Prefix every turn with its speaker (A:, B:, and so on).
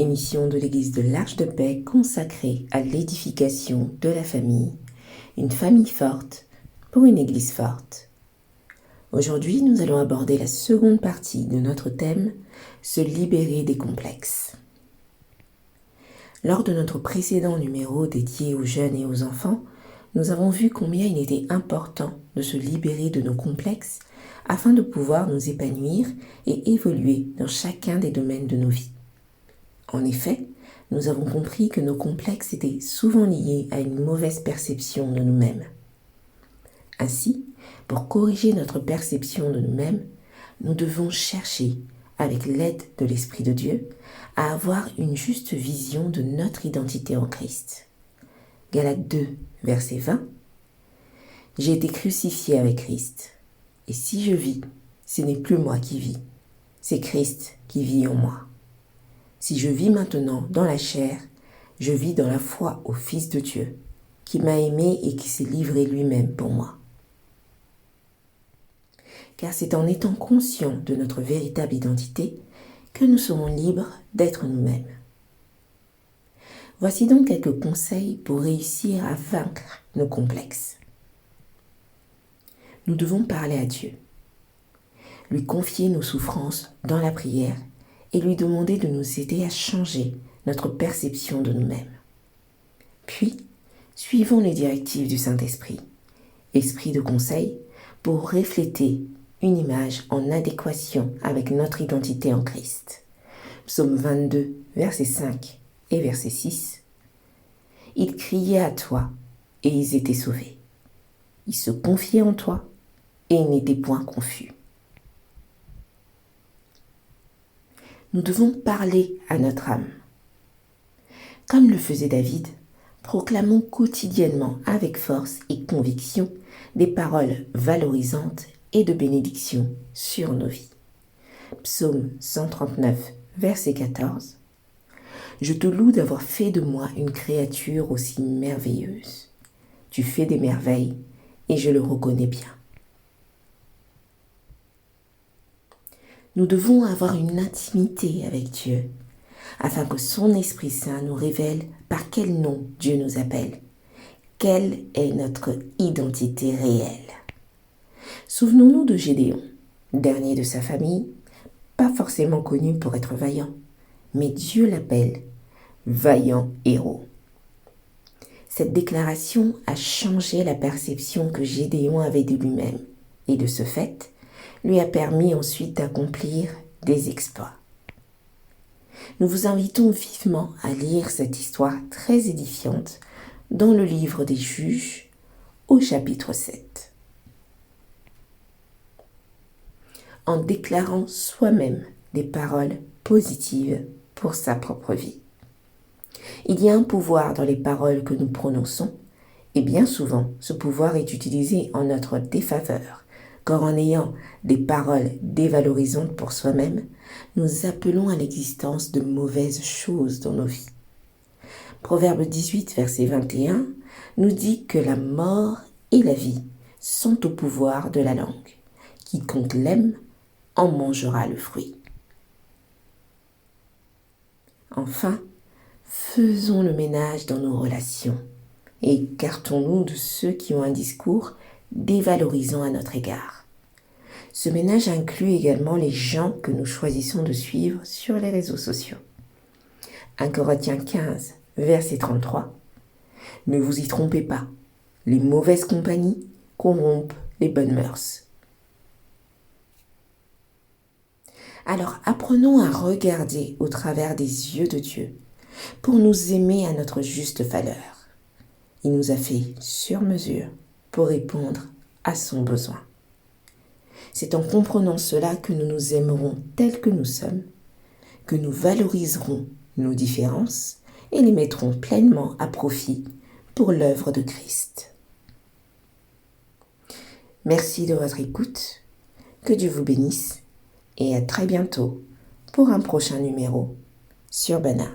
A: émission de l'Église de l'Arche de Paix consacrée à l'édification de la famille, une famille forte pour une Église forte. Aujourd'hui, nous allons aborder la seconde partie de notre thème, se libérer des complexes. Lors de notre précédent numéro dédié aux jeunes et aux enfants, nous avons vu combien il était important de se libérer de nos complexes afin de pouvoir nous épanouir et évoluer dans chacun des domaines de nos vies. En effet, nous avons compris que nos complexes étaient souvent liés à une mauvaise perception de nous-mêmes. Ainsi, pour corriger notre perception de nous-mêmes, nous devons chercher, avec l'aide de l'Esprit de Dieu, à avoir une juste vision de notre identité en Christ. Galates 2, verset 20. « J'ai été crucifié avec Christ, et si je vis, ce n'est plus moi qui vis, c'est Christ qui vit en moi. Si je vis maintenant dans la chair, je vis dans la foi au Fils de Dieu, qui m'a aimé et qui s'est livré lui-même pour moi. » Car c'est en étant conscients de notre véritable identité que nous serons libres d'être nous-mêmes. Voici donc quelques conseils pour réussir à vaincre nos complexes. Nous devons parler à Dieu, lui confier nos souffrances dans la prière et lui demander de nous aider à changer notre perception de nous-mêmes. Puis, suivons les directives du Saint-Esprit, esprit de conseil, pour refléter une image en adéquation avec notre identité en Christ. Psaume 22, verset 5 et verset 6. « Ils criaient à toi, et ils étaient sauvés. Ils se confiaient en toi, et ils n'étaient point confus. » Nous devons parler à notre âme. Comme le faisait David, proclamons quotidiennement avec force et conviction des paroles valorisantes et de bénédiction sur nos vies. Psaume 139, verset 14. « Je te loue d'avoir fait de moi une créature aussi merveilleuse. Tu fais des merveilles et je le reconnais bien. » Nous devons avoir une intimité avec Dieu, afin que son Esprit Saint nous révèle par quel nom Dieu nous appelle, quelle est notre identité réelle. Souvenons-nous de Gédéon, dernier de sa famille, pas forcément connu pour être vaillant, mais Dieu l'appelle vaillant héros. Cette déclaration a changé la perception que Gédéon avait de lui-même et de ce fait, lui a permis ensuite d'accomplir des exploits. Nous vous invitons vivement à lire cette histoire très édifiante dans le livre des Juges au chapitre 7. En déclarant soi-même des paroles positives pour sa propre vie. Il y a un pouvoir dans les paroles que nous prononçons, et bien souvent, ce pouvoir est utilisé en notre défaveur, car en ayant des paroles dévalorisantes pour soi-même, nous appelons à l'existence de mauvaises choses dans nos vies. Proverbe 18, verset 21, nous dit que la mort et la vie sont au pouvoir de la langue. Quiconque l'aime en mangera le fruit. Enfin, faisons le ménage dans nos relations et écartons-nous de ceux qui ont un discours dévalorisant à notre égard. Ce ménage inclut également les gens que nous choisissons de suivre sur les réseaux sociaux. 1 Corinthiens 15, verset 33. « Ne vous y trompez pas, les mauvaises compagnies corrompent les bonnes mœurs. » Alors apprenons à regarder au travers des yeux de Dieu pour nous aimer à notre juste valeur. Il nous a fait sur mesure pour répondre à son besoin. C'est en comprenant cela que nous nous aimerons tels que nous sommes, que nous valoriserons nos différences et les mettrons pleinement à profit pour l'œuvre de Christ. Merci de votre écoute, que Dieu vous bénisse et à très bientôt pour un prochain numéro sur Bana.